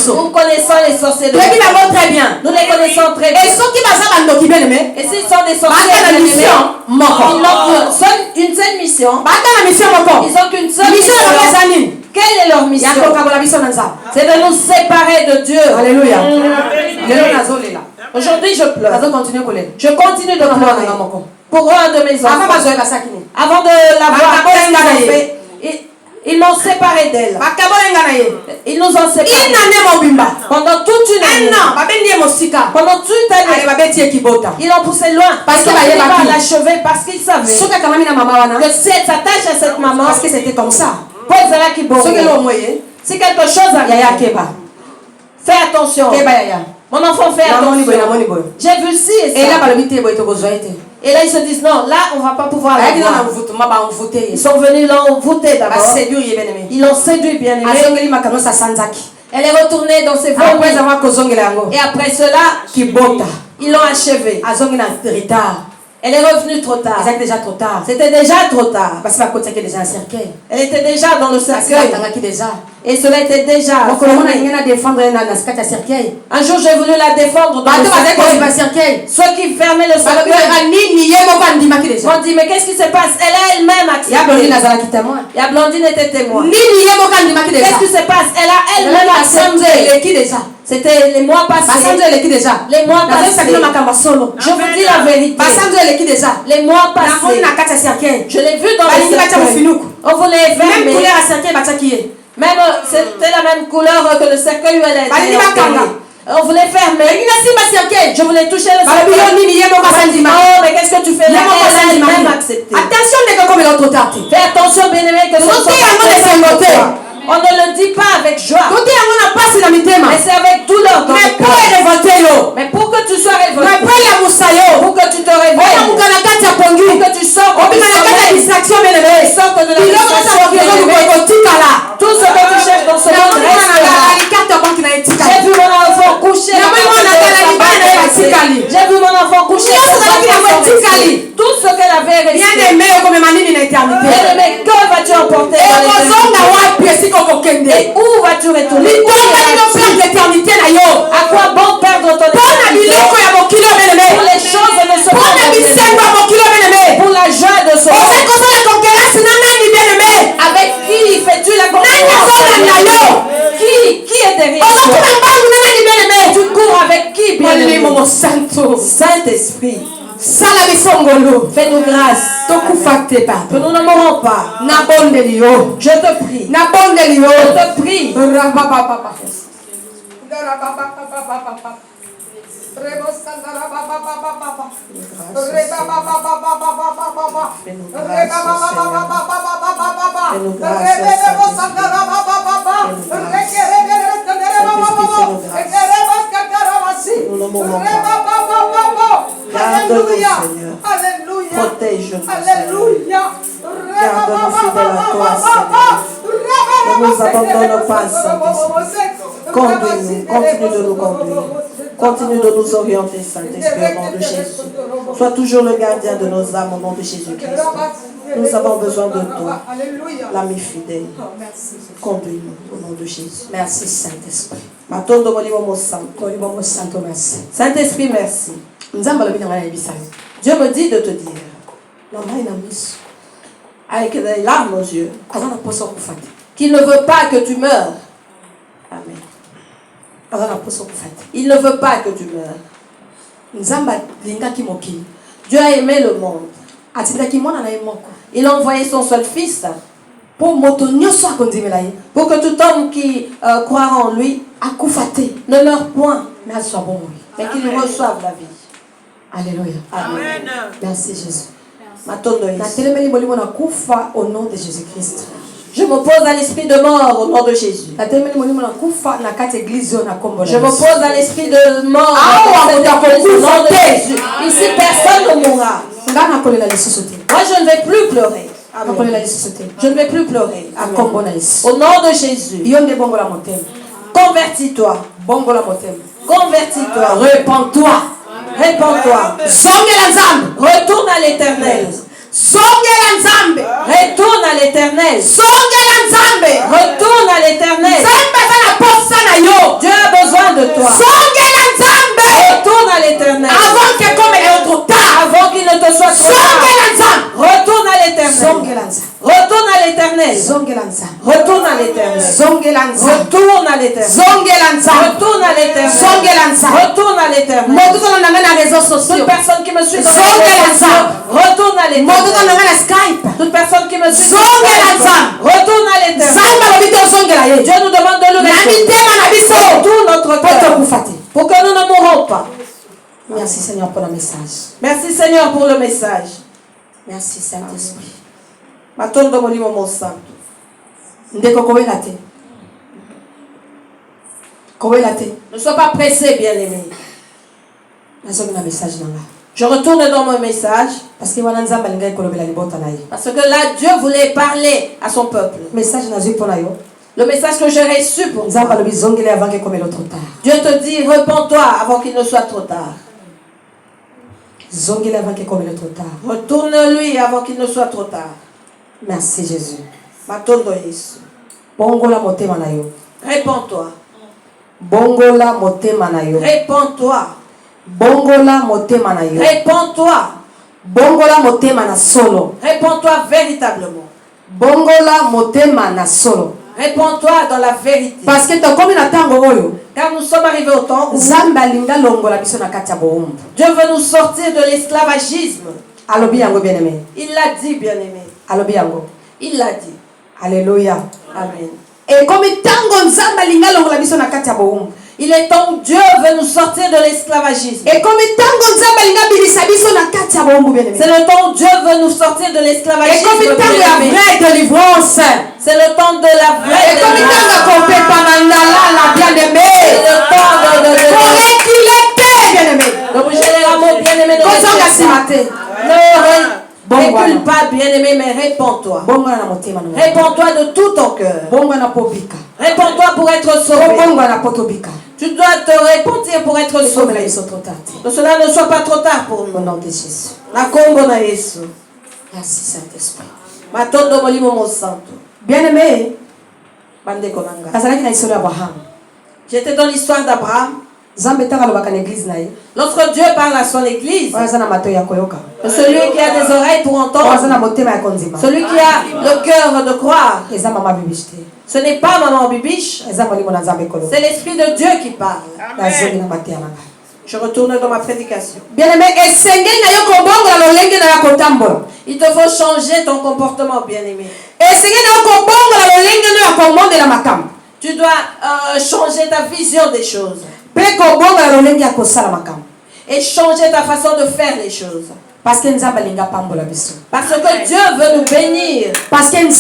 Non. Nous connaissons les sorciers de Tu nos yebi familles. bango très bien. Nous les connaissons très Et bien. ceux qui basa bando ki bien-aimé. Et s'ils sont des sorciers Bata na bien-aimés, mission moko. ils n'ont une seule mission. Bata na mission moko. Ils n'ont qu'une seule Mission na mission. bazanine. Quelle est leur mission? Ya ko kabola biso na nzaba. C'est de nous séparer de Dieu. Alléluia. Lelo nazolela. Aujourd'hui, je pleure. Nazo continuer kolela. Je continue de pleurer pour un de mes Avant enfants. bazoye basaki ni. Avant de l'avoir Bakabolenga fait, ils m'ont séparé d'elle. Bakabolenga na ye. Ils nous ont séparés. Inane mobimba. Pendant toute une année. Un an babendi ye mosika. Pendant toute une Ale année. babeti ye kibota. Ils l'ont poussé loin. Parce Ils ont que fini bah, par il y a l'achever parce qu'ils savaient Soka kamami na mama wana. que si elle s'attache à cette maman, Parce que c'était comme ça. Paul Zalaki Bongo, Soki lo moye. si quelque chose Yaya arrive, keba. fais attention. Keba yaya. Mon enfant, fais Namoni boy, attention. namoni boy. J'ai vu ci et Et là ça. balobi te boy to kozoye te. Et là, ils se disent non, là, on ne va pas pouvoir Ayaki na l'avoir. mvutuma ba mvute. Ils sont venus l'envoûter Ba d'abord. séduire ye bien-aimé. Ils l'ont séduit, bien aimé. Azongeli makano sa sanzaki. Elle est retournée dans ses Après vols. avoir kozongela yango. Et après cela, Kibota. ils l'ont achevée. Azongi na retard. Elle est revenue trop tard. Ezaki déjà trop tard. C'était déjà trop tard. Parce que bakotaki déjà un cercueil. Elle était déjà dans le Parce que cercueil. batangaki déjà. Et cela était déjà Donc on a fermé. ngena défendre na skata ya cercueil. Un jour, j'ai voulu la défendre dans Bato le bazaki ba cercueil. cercueil. Ceux qui fermaient le Balobi cercueil nini ye moko andimaki déjà. m'ont dit, mais qu'est-ce qui se passe? Elle a elle-même Ya Blondine accepté. azalaki témoin. Et Blondine était témoin. Nini ye moko andimaki déjà. Qu'est-ce qui se passe? Elle a elle-même Basanzo accepté. eleki déjà. C'était les mois Basanzo passés. eleki déjà. Les mois Nazosaki na passés. makambo solo. Je vous dis la vérité. Basanzo eleki déjà. Les mois Namoni passés. na kati ya cercueil. Je l'ai vu dans le Balingi batia cercueil. mofinuku. On voulait Même fermer. couleur ya cercueil batiaki ye. Même c'était la même couleur que le cercueil où elle Balingi était bakanga. enterrée. On voulait fermer. Balingi nasimba cercueil. Je voulais toucher le Balobi yo cercueil. nini ye moko asandima. Oh, mais qu'est-ce que tu fais là? Ye moko Elle a asandima. elle-même accepté. Attention ndeko komela ototate. Fais attention, bien-aimé, que ce Tote soit yango pas na esengo te. on ne le dit pas avec joie, Tote yango na pasi na mitema. mais c'est avec douleur dans Mais le po cœur. erevolte yo. Mais pour que tu sois Mais révolté, po elamusa yo. pour que tu te Oya réveilles, muka na kati ya pongi. pour que tu sortes du Obima na kati ya sommeil, distraction bien-aimé. sorte de la Biloko distraction, nyonso okoki bien-aimé. ekotikala. Tout ce que tu cherches dans ce monde reste là. alikarte banki na etikali. J'ai vu mon enfant coucher. Na moni mwana atalaki bana ye batikali. J'ai vu mon enfant coucher. Nyonso ezalaki nango etikali. Tout ce qu'elle avait resté. Bien-aimé okomema nini na éternité. Bien-aimé, que vas-tu emporter dans ekozonga l'éternité? wapi esika okokende. Et où vas-tu retourner? litonga lino perte d'éternité na yo. À quoi bon perdre ton mpona éternité? biloko ya mokili Pour bien-aimé. les choses de ce mpona monde, bisengo ya mokili bien-aimé. pour la joie de ce monde. ozali kosala concurrence na nani bien-aimé. Avec qui fais-tu la nani concurrence? azolanda yo. Qui est derrière toi? ozokuna mbangu na nani bien-aimé. Tu cours avec qui, bien-aimé? molimo mosanto. Saint-Esprit, sala bisongolo. fais-nous grâce tokufa te que pardon. nous ne mourons pas. nabondeli yo. Je te prie. nabondeli yo. Je te prie. Rabababa. Nous ne mourrons pas. Garde-nous, Seigneur. Protège-nous, Seigneur. Garde-nous fidèles à toi, Seigneur. Ne nous abandonne pas, Saint-Esprit. Conduis-nous, continue de nous conduire. Continue de nous orienter, Saint-Esprit, au nom de Jésus. Sois toujours le gardien de nos âmes au nom de Jésus-Christ. Nous avons besoin de toi, l'ami fidèle. Conduis-nous au nom de Jésus. Merci Saint-Esprit. Merci. Saint-Esprit, merci. Dieu me dit de te dire, avec des larmes aux yeux, qu'il ne veut pas que tu meurs. Amen. Il ne veut pas que tu meurs. Dieu a aimé le monde. Il a envoyé son seul fils pour que tout homme qui croira en lui ne meure point, mais qu'il reçoive la vie. Alléluia. Amen. Merci Jésus. Je Au nom de Jésus-Christ. m'oppose à l'esprit de mort au nom de Jésus. Je m'oppose à l'esprit de mort au nom de Jésus. Ici, personne ne mourra. Moi, je ne vais plus pleurer. Amen. Je ne vais plus pleurer. Amen. Au nom de Jésus. Convertis-toi. Convertis-toi. Répands-toi. Répands-toi. Retourne à l'Éternel. Retourne à l'Éternel. Retourne à l'Éternel. Dieu a besoin de toi. Retourne à l'Éternel. Avant qu'il ne te soit trop tard. Retourne à l'Éternel. Retourne à l'Éternel. Retourne à l'Éternel. Retourne à l'Éternel. Retourne à l'Éternel. Retourne à l'Éternel. Toute personne qui me suit sur les réseaux sociaux, retourne à l'Éternel. Toute personne qui me suit sur retourne à l'Éternel. Dieu nous demande de le mettre tout notre cœur pour que nous ne mourons pas. Merci Seigneur pour le message. Merci Seigneur pour le message. Merci Saint-Esprit. Matondo molimo mo santo. Ndeko kowela te. Kowela te. Ne sois pas pressé, bien-aimé. Je retourne dans mon message. Parce que là, Dieu voulait parler à son peuple. Le message que j'ai reçu pour toi. Dieu te dit, répands-toi avant qu'il ne soit trop tard. Retourne-lui avant qu'il ne soit trop tard. Merci Jésus. Répands-toi. Bongola motema na yo. Répands-toi. Bongola motema na yo. Répands-toi. Bongola motema na solo. Répands-toi véritablement. Bongola motema na solo. Répands-toi dans la vérité. Parce que tu comme na tango oyo. Car nous sommes arrivés au temps où Zamba linga longola biso na kati ya boumbu. Dieu veut nous sortir de l'esclavagisme. Alobi yango bien-aimé. Il l'a dit, bien-aimé. Alobi yango. Il l'a dit. Alléluia. Amen. Et comme tango nzamba linga longola biso na kati ya boumbu. Il est temps où Dieu veut nous sortir de l'esclavagisme. Et comme tango nzamba linga bilisa biso na kati ya boumbu bien-aimé. C'est le temps où Dieu veut nous sortir de l'esclavagisme. Et comme tango ya vraie délivrance. C'est le temps de la vraie délivrance. C'est le temps de bouger les rameaux, bien-aimé. Ne recule pas, bien-aimé, mais répands-toi. Répands-toi de tout ton cœur. Répands-toi pour être sauvé. Tu dois te repentir pour être sauvé. Que cela ne soit pas trop tard pour nous. Au nom de Jésus. Merci Saint-Esprit. Matondo molimo mo santo. Bien-aimé, Abraham. J'étais dans l'histoire d'Abraham. Lorsque Dieu parle à son église, celui qui a des oreilles pour entendre, celui qui a le cœur de croire, ce n'est pas maman Bibiche, c'est l'Esprit de Dieu qui parle. Amen. Je retourne dans ma prédication. Bien-aimé, il te faut changer ton comportement, bien-aimé. Tu dois changer ta vision des choses. Et changer ta façon de faire les choses. Parce que Dieu veut nous bénir. Parce que Dieu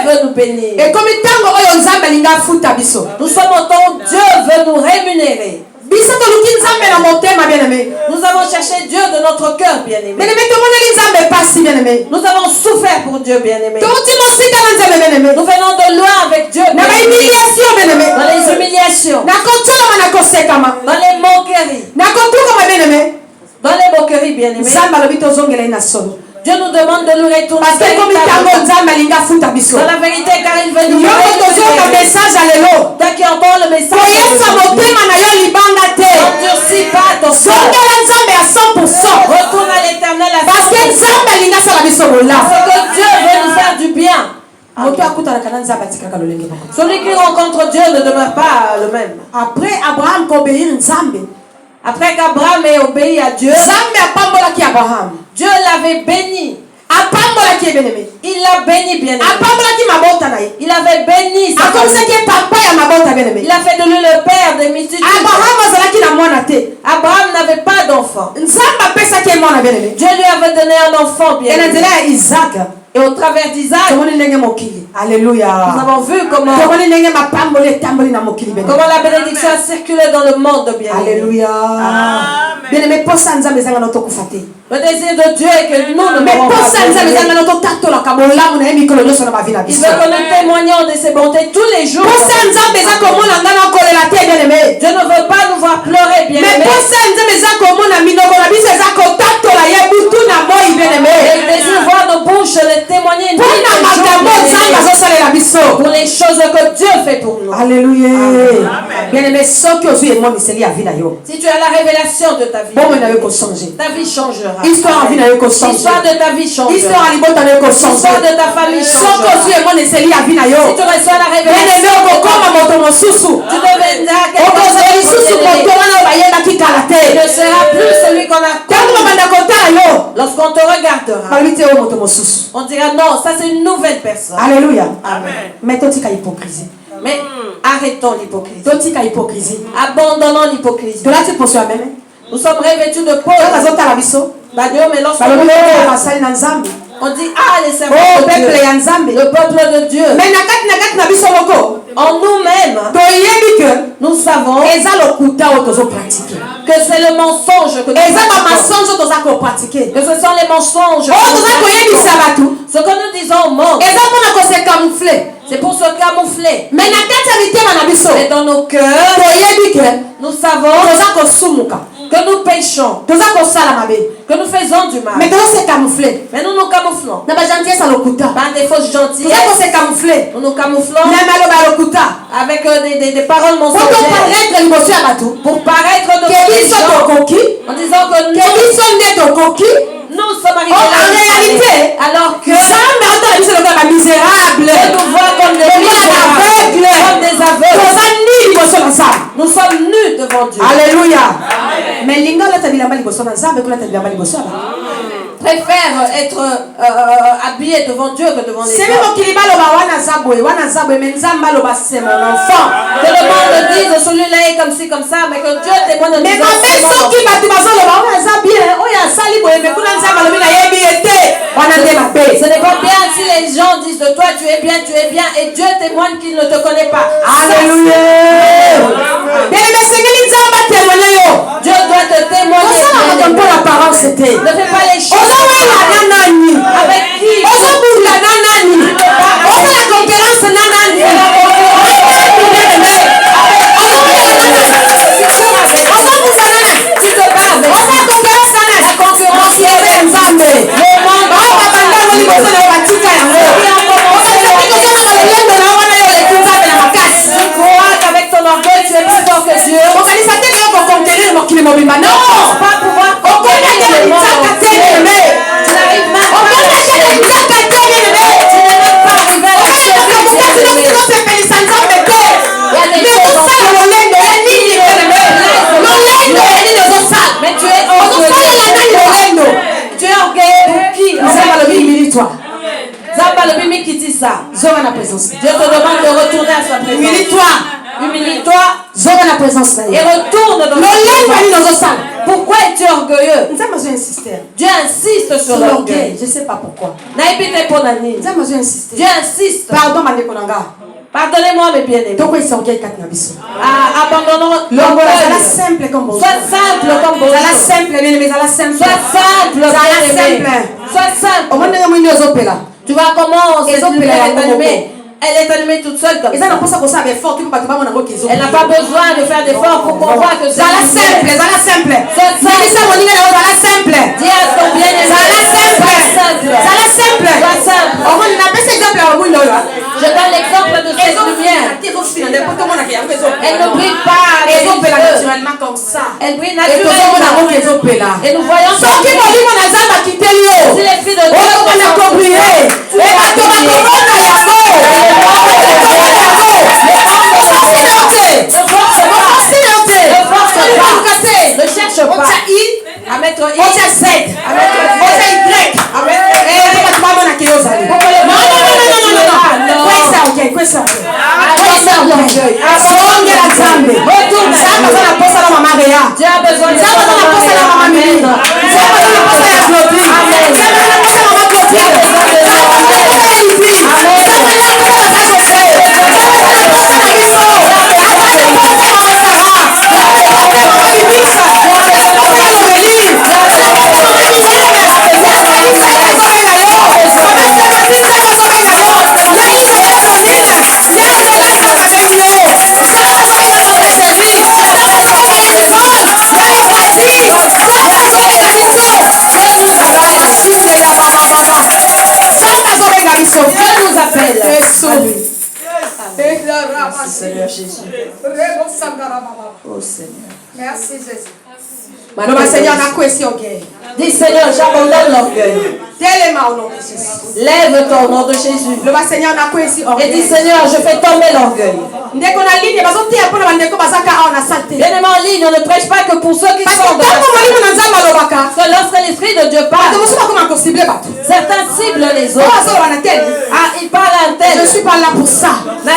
veut nous bénir. Et comme nous sommes au temps où Dieu veut nous rémunérer. Nous avons cherché Dieu de notre cœur, bien-aimé. Nous avons souffert pour Dieu, bien-aimé. Nous venons de loin avec Dieu, dans les humiliations, dans les moqueries. Dans les moqueries, bien-aimés, Dieu nous demande de nous retourner. Parce que comme il dans la vérité, car il veut nous retourner. Toi qui entends le message, n'endurcis pas ton cœur. Retourne à l'Éternel à 100%. Parce que Dieu veut nous faire du bien. Celui qui rencontre Dieu ne demeure pas le même. Après qu'Abraham ait obéi à Dieu, Dieu l'avait béni. Il l'a béni, bien aimé. Il avait béni sa famille. Il a fait de lui le père des multitudes. Abraham n'avait pas d'enfant. Dieu lui avait donné un enfant, bien aimé. Et au travers d'Isaac, Alléluia. nous avons vu comment la bénédiction a circulé dans le monde, bien aimé. Alléluia. Bien-aimé, le désir de Dieu est que nous ne mourrons pas. Il veut que nous témoignions de ses bontés tous les jours. Dieu ne veut pas nous voir pleurer, bien aimé. Il désire voir nos bouches les témoigner pour les choses que Dieu fait pour nous. Alléluia. Bien-aimé, si tu as la révélation de ta vie, ta vie changera. L'histoire de ta vie changera. L'histoire de ta famille changera. Si tu reçois la révélation, tu deviendras il ne sera plus celui qu'on a connu. Lorsqu'on te regardera, on dira non, ça c'est une nouvelle personne. Alléluia. Amen. Mais hypocrisie. Mais arrêtons l'hypocrisie. Abandonnons l'hypocrisie. Nous sommes revêtus de peau. Mais lorsqu'on on dit les servants de Dieu, le peuple de Dieu. En nous-mêmes, nous savons que c'est le mensonge que nous pratiquons. Que ce sont les mensonges ce que nous disons au monde. C'est pour se camoufler. Mais dans nos cœurs, nous savons que nous péchons, que nous faisons du mal. Mais nous nous camouflons par des fausses gentillesses. Nous nous camouflons avec des paroles mensongères pour paraître devant les gens en disant que nous sommes arrivés là en réalité, alors que nous voit comme des misérables, comme des aveugles. Nous sommes nus devant Dieu. Alléluia. Mais préfère être habillé devant Dieu que devant les hommes. Que le monde dise celui-là est comme ci, comme ça, mais que Dieu témoigne de nous. Ce n'est pas bien si les gens disent de toi tu es bien, et Dieu témoigne qu'il ne te connaît pas. Alléluia. Dieu doit te témoigner. Ne fais pas les choses avec qui avec ton orgueil tu es plus fort que Dieu. Non, pas pouvoir conquérir le monde. Tu n'arrives même pas à l'achever. Tu n'es même pas arrivé à l'achever. Il y a des choses en toi. Mais tu es orgueilleux. Tu es orgueilleux pour qui? Zambalobi qui dit ça. Dieu te demande de retourner à sa présence. Humilie-toi. Et retourne dans le sang. Pourquoi es-tu orgueilleux? Dieu insiste sur l'orgueil. Je ne sais pas pourquoi. Dieu insiste. Pardon, pardonnez-moi mes bien-aimés. Abandonnons l'orgueil. Sois simple comme Bozo. Sois simple. Tu vois comment c'est allumé. Elle est allumée toute seule comme ça. eza na posa kosala effort ki bato bamona ngo kizo Elle n'a pas besoin de faire d'efforts pour qu'on voit que c'est zala simple nakisa moninga na zala simple Dis à ton bien-aimé. zala simple omoni napesa exemple ya babwindi oyo Je donne l'exemple de cette lumière. Elle ne brille pas avec les feux. naturellement comme ça. Elle brille Et naturellement. Et nous voyons si les filles de Dieu ne cherche pas à mettre I, à mettre Y, à Dieu a besoin de Dieu nous appelle. Seigneur Jésus. Oh Seigneur. Merci Jésus. Le Seigneur n'a quoi ici, ok? Dis Seigneur, j'abandonne l'orgueil. Lève ton nom de Jésus. Le Seigneur n'a quoi ici, ok? Et dis Seigneur, je fais tomber l'orgueil. Bien-aimé en ligne, on ne prêche pas que pour ceux qui sont de que lorsque l'Esprit de Dieu parle, certains ciblent les autres. Ah, il parle à un tel. Je suis pas là pour ça. Je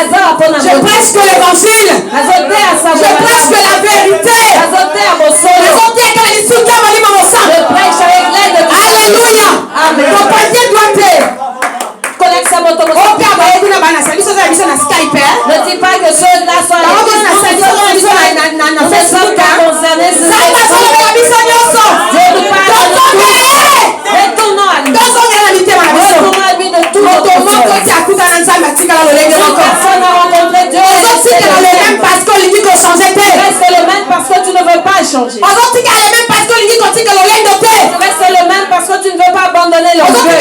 prêche que l'évangile. Je prêche que la vérité. Je prêche avec l'aide de Dieu. Alléluia. Amen. Ne dis pas que ceux-là sont retournons à lui de tout notre cœur. Personne n'a rencontré Dieu. Reste le même parce que tu ne veux pas changer. Reste le même parce que tu ne veux pas abandonner l'orgueil.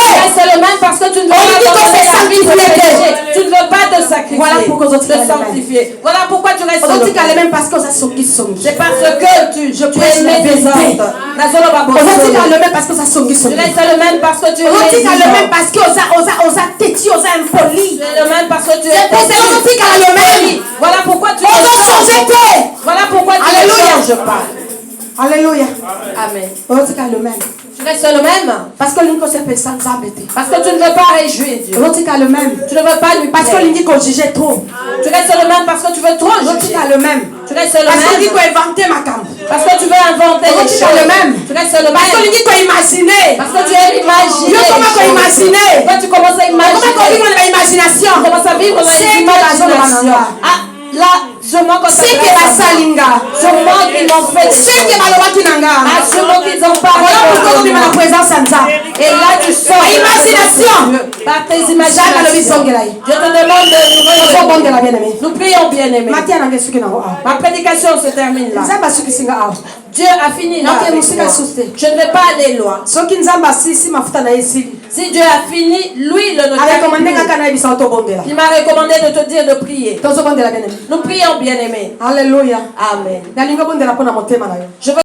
Reste le même parce que tu ne veux pas abandonner la vie de péché. Tu ne veux pas te sacrifier. Voilà pourquoi te sanctifier. Voilà pourquoi tu restes le même. C'est parce que tu es médisante. le même parce que ça songi Tu restes le même parce que tu es médisante. le même parce que osa impoli. C'est le même parce que tu es le même. Voilà pourquoi tu ne changes pas. Voilà pourquoi tu ne changes pas. Alléluia. Amen. Le même. Tu restes le même parce que l'unique s'appelle sans embêter. Parce que tu ne veux pas réjouir Dieu. Le même. Tu ne veux pas lui parce que l'unique jugeait trop. Tu restes le même parce que tu veux trop juger. Le même. Tu restes le parce que même. l'unique inventer ma camp. Parce que tu veux inventer les choses. Le même. Tu restes le même. Parce que l'unique imaginer. Parce que tu aimes imaginer. Imaginer. Quand tu commences à imaginer. Imagination. Tu commences à vivre dans l'imagination. Ah, là, je manque en c'est que la salinga. Je manque qu'ils m'ont fait. C'est que ah, je manque qu'ils ont parlé. La présence et là, tu sors. Imagination. Par tes imaginations. Je te demande de nous prions bien aimés. Ma prédication se termine là. Dieu a fini là. Je ne vais pas aller loin. Si Dieu a fini, lui le il m'a recommandé de te dire de prier. Nous prions bien aimés. Alléluia. Amen. Je veux